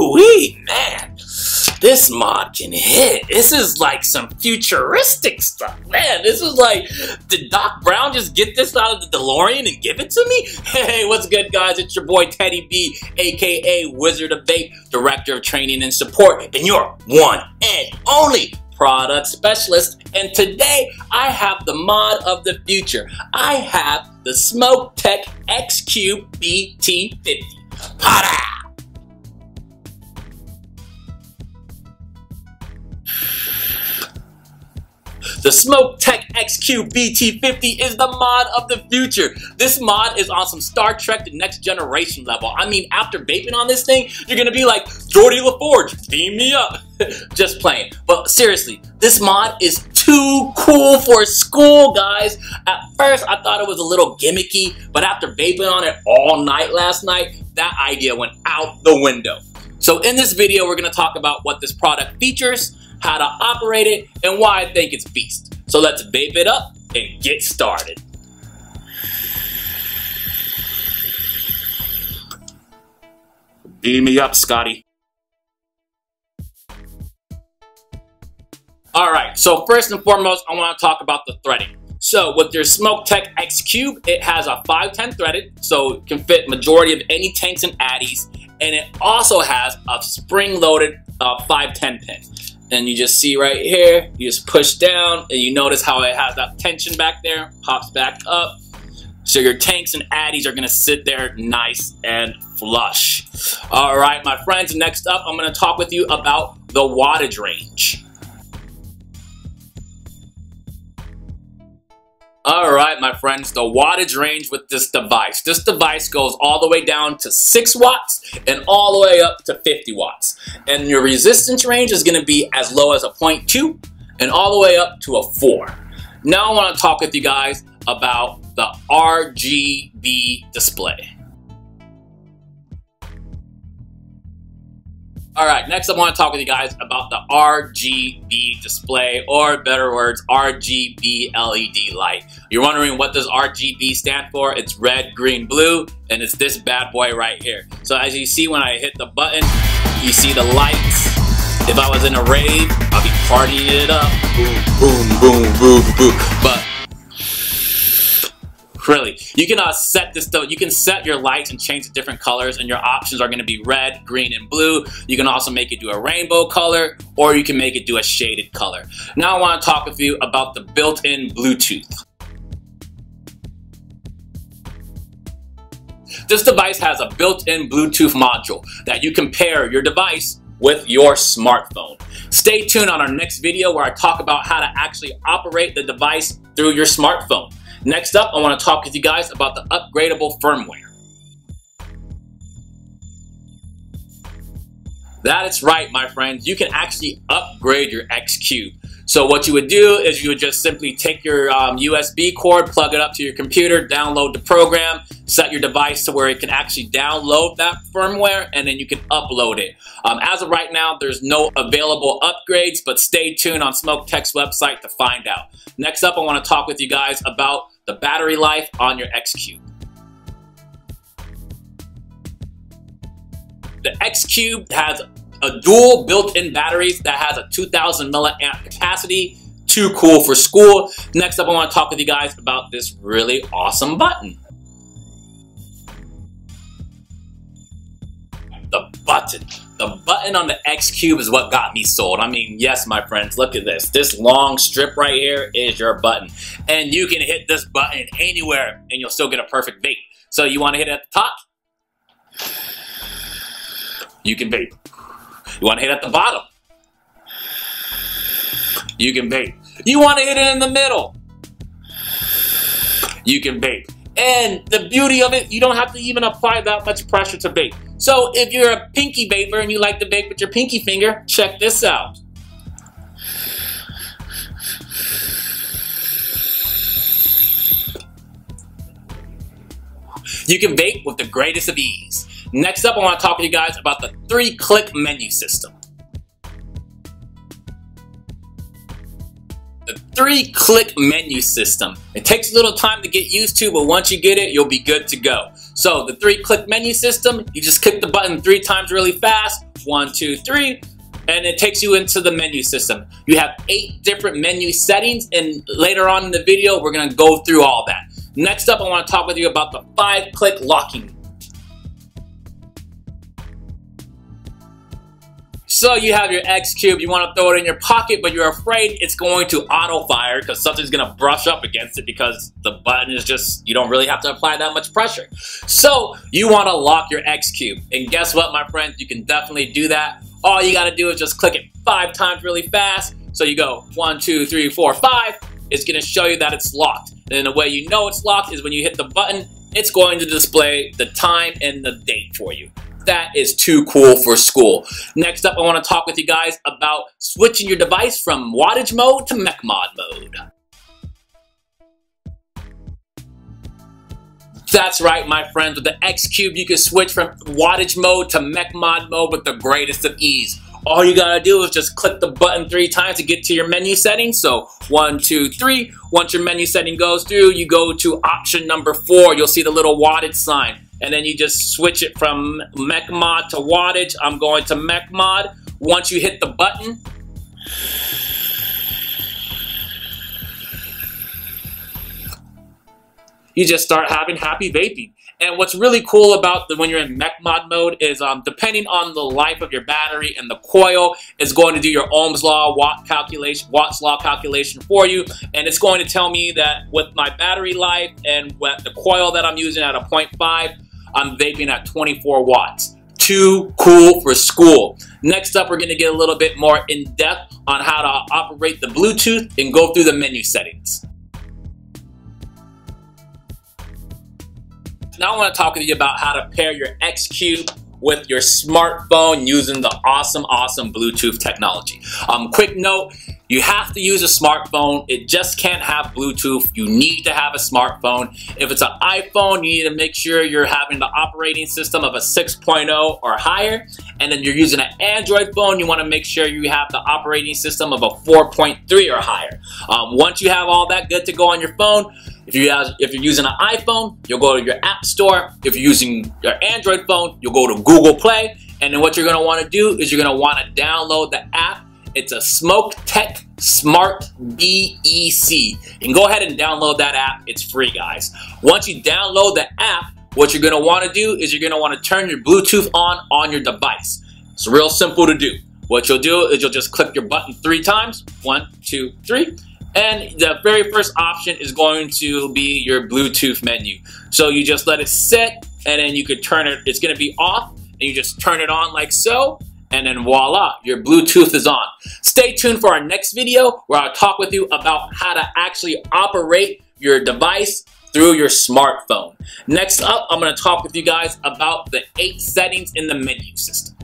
Ooh-wee, man. This mod can hit. This is like some futuristic stuff. Man, this is like, did Doc Brown just get this out of the DeLorean and give it to me? Hey, what's good, guys? It's your boy Teddy B, aka Wizard of Vape, Director of Training and Support, and your one and only product specialist. And today I have the mod of the future. I have the Smoktech Xcube BT50. Pada! The Smoktech Xcube BT50 is the mod of the future. This mod is on some Star Trek The Next Generation level. I mean, after vaping on this thing, you're gonna be like, Geordie LaForge, beam me up. Just playing. But seriously, this mod is too cool for school, guys. At first, I thought it was a little gimmicky, but after vaping on it all night last night, that idea went out the window. So in this video, we're gonna talk about what this product features, how to operate it, and why I think it's beast. So let's vape it up and get started. Beam me up, Scotty. Alright, so first and foremost, I want to talk about the threading. So with your Smoktech Xcube, it has a 510 threaded, so it can fit majority of any tanks and addies, and it also has a spring-loaded 510 pin. And you just see right here, you just push down and you notice how it has that tension back there, pops back up. So your tanks and addies are gonna sit there nice and flush. All right, my friends, next up, I'm gonna talk with you about the wattage range. All right, my friends, the wattage range with this device. This device goes all the way down to 6 watts and all the way up to 50 watts. And your resistance range is gonna be as low as a 0.2 and all the way up to a 4. Now I wanna talk with you guys about the RGB display. All right, next I want to talk with you guys about the RGB display, or better words, RGB LED light. You're wondering what does RGB stand for? It's red, green, blue, and it's this bad boy right here. So as you see when I hit the button, you see the lights. If I was in a rave, I'll be partying it up. Boom, boom, boom, boom, boom. But really, you can set this though. You can set your lights and change the different colors, and your options are going to be red, green, and blue. You can also make it do a rainbow color, or you can make it do a shaded color. Now I want to talk with you about the built-in Bluetooth. This device has a built-in Bluetooth module that you can pair your device with your smartphone. Stay tuned on our next video where I talk about how to actually operate the device through your smartphone. Next up, I want to talk with you guys about the upgradable firmware. That is right, my friends. You can actually upgrade your Xcube. So what you would do is you would just simply take your USB cord, plug it up to your computer, download the program, set your device to where it can actually download that firmware, and then you can upload it. As of right now, there's no available upgrades, but stay tuned on Smoktech's website to find out. Next up, I want to talk with you guys about the battery life on your Xcube. The Xcube has a dual built-in batteries that has a 2000 milliamp capacity. Too cool for school. Next up, I want to talk with you guys about this really awesome button. The button. The button on the Xcube is what got me sold. I mean, yes, my friends, look at this. This long strip right here is your button. And you can hit this button anywhere and you'll still get a perfect vape. So you want to hit it at the top? You can vape. You want to hit it at the bottom? You can vape. You want to hit it in the middle? You can vape. And the beauty of it, you don't have to even apply that much pressure to vape. So if you're a pinky vaper and you like to vape with your pinky finger, check this out. You can vape with the greatest of ease. Next up, I want to talk to you guys about the 3-click menu system. The 3-click menu system. It takes a little time to get used to, but once you get it, you'll be good to go. So the 3-click menu system, you just click the button 3 times really fast, 1, 2, 3, and it takes you into the menu system. You have 8 different menu settings, and later on in the video, we're gonna go through all that. Next up, I wanna talk with you about the 5-click locking. So you have your Xcube, you want to throw it in your pocket, but you're afraid it's going to auto fire because something's going to brush up against it because the button is just, you don't really have to apply that much pressure. So you want to lock your Xcube. And guess what, my friends? You can definitely do that. All you got to do is just click it 5 times really fast. So you go 1, 2, 3, 4, 5. It's going to show you that it's locked. And the way you know it's locked is when you hit the button, it's going to display the time and the date for you. That is too cool for school. Next up, I want to talk with you guys about switching your device from wattage mode to mech mod mode. That's right, my friends. With the Xcube, you can switch from wattage mode to mech mod mode with the greatest of ease. All you gotta do is just click the button 3 times to get to your menu settings. So 1, 2, 3. Once your menu setting goes through, you go to option number 4. You'll see the little wattage sign. And then you just switch it from mech mod to wattage. I'm going to mech mod. Once you hit the button, you just start having happy vaping. And what's really cool about when you're in mech mod mode is depending on the life of your battery and the coil, it's going to do your Ohm's law, Watt's law calculation for you. And it's going to tell me that with my battery life and with the coil that I'm using at a 0.5, I'm vaping at 24 watts. Too cool for school. Next up, we're going to get a little bit more in depth on how to operate the Bluetooth and go through the menu settings. Now I want to talk with you about how to pair your Xcube with your smartphone using the awesome Bluetooth technology. Quick note, you have to use a smartphone. It just can't have Bluetooth. You need to have a smartphone. If it's an iPhone, you need to make sure you're having the operating system of a 6.0 or higher. And then you're using an Android phone, you want to make sure you have the operating system of a 4.3 or higher. Once you have all that good to go on your phone, if you're using an iPhone, you'll go to your App Store. If you're using your Android phone, you'll go to Google Play. And then what you're going to want to do is you're going to want to download the app. It's a Smoktech Smart BEC. And go ahead and download that app. It's free, guys. Once you download the app, what you're going to want to do is you're going to want to turn your Bluetooth on your device. It's real simple to do. What you'll do is you'll just click your button 3 times. 1, 2, 3. And the very first option is going to be your Bluetooth menu. So you just let it sit, and then you could turn it, it's gonna be off, and you just turn it on like so, and then voila, your Bluetooth is on. Stay tuned for our next video where I'll talk with you about how to actually operate your device through your smartphone. Next up, I'm gonna talk with you guys about the 8 settings in the menu system.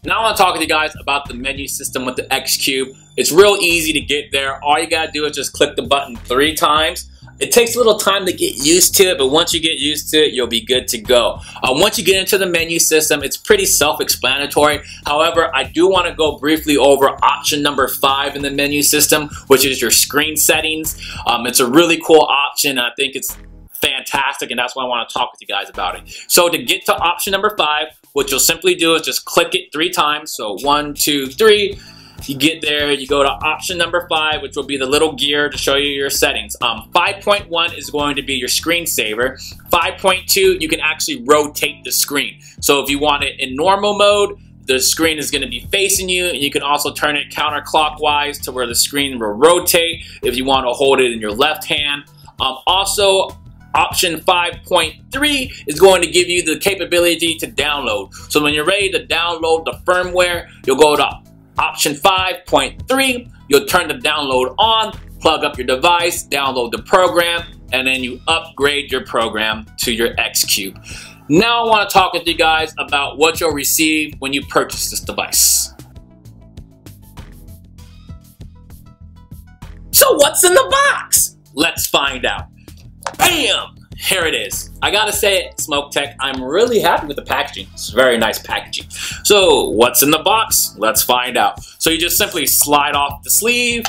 Now I want to talk with you guys about the menu system with the Xcube. It's real easy to get there. All you gotta do is just click the button 3 times. It takes a little time to get used to it, but once you get used to it, you'll be good to go. Once you get into the menu system, it's pretty self-explanatory. However, I do want to go briefly over option number 5 in the menu system, which is your screen settings. It's a really cool option. I think it's fantastic, and that's why I want to talk with you guys about it. So to get to option number 5, what you'll simply do is just click it 3 times. So 1, 2, 3. You get there, you go to option number 5, which will be the little gear to show you your settings. 5.1 is going to be your screensaver. 5.2, you can actually rotate the screen. So if you want it in normal mode, the screen is going to be facing you, and you can also turn it counterclockwise to where the screen will rotate if you want to hold it in your left hand. Also, option 5.3 is going to give you the capability to download. So when you're ready to download the firmware, you'll go to option 5.3. You'll turn the download on, plug up your device, download the program, and then you upgrade your program to your Xcube. Now I want to talk with you guys about what you'll receive when you purchase this device. So what's in the box? Let's find out. Bam! Here it is. I gotta say it, Smoktech, I'm really happy with the packaging. It's very nice packaging. So what's in the box? Let's find out. So you just simply slide off the sleeve,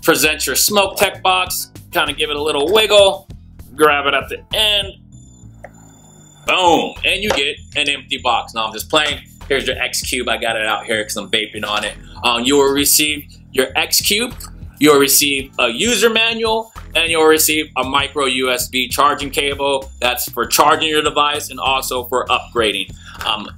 present your Smoktech box, kind of give it a little wiggle, grab it at the end. Boom, and you get an empty box. Now I'm just playing. Here's your Xcube. I got it out here because I'm vaping on it. You will receive your Xcube. You'll receive a user manual, and you'll receive a micro USB charging cable. That's for charging your device and also for upgrading.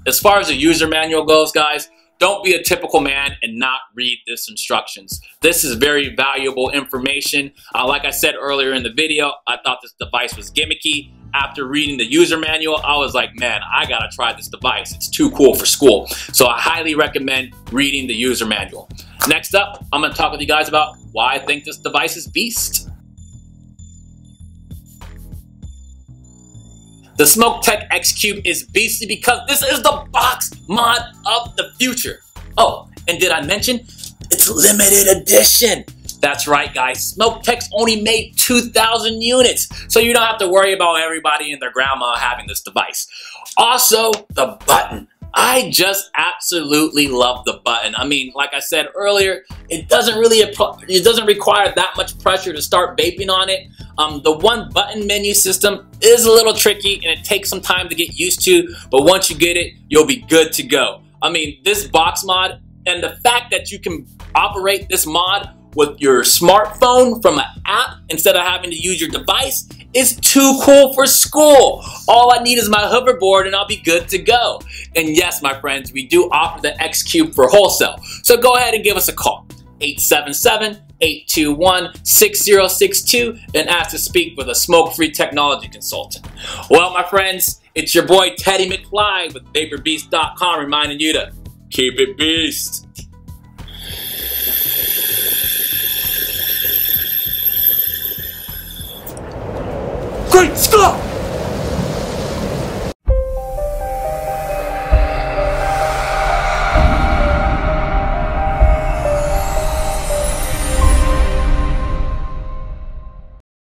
As far as the user manual goes, guys, don't be a typical man and not read this instructions. This is very valuable information. Like I said earlier in the video, I thought this device was gimmicky. After reading the user manual, I was like, man, I gotta try this device. It's too cool for school. So I highly recommend reading the user manual. Next up, I'm gonna talk with you guys about why I think this device is beast. The Smoktech Xcube is beastly because this is the box mod of the future. Oh, and did I mention, it's limited edition. That's right, guys. Smoktech's only made 2,000 units, so you don't have to worry about everybody and their grandma having this device. Also, the button. I just absolutely love the button. I mean, like I said earlier, it doesn't require that much pressure to start vaping on it. The one button menu system is a little tricky and it takes some time to get used to, but once you get it, you'll be good to go. I mean, this box mod and the fact that you can operate this mod with your smartphone from an app instead of having to use your device is too cool for school. All I need is my hoverboard and I'll be good to go. And yes, my friends, we do offer the Xcube for wholesale. So go ahead and give us a call. 877-821-6062 and ask to speak with a smoke-free technology consultant. Well, my friends, it's your boy Teddy McFly with VaporBeast.com reminding you to keep it beast. Great Scott!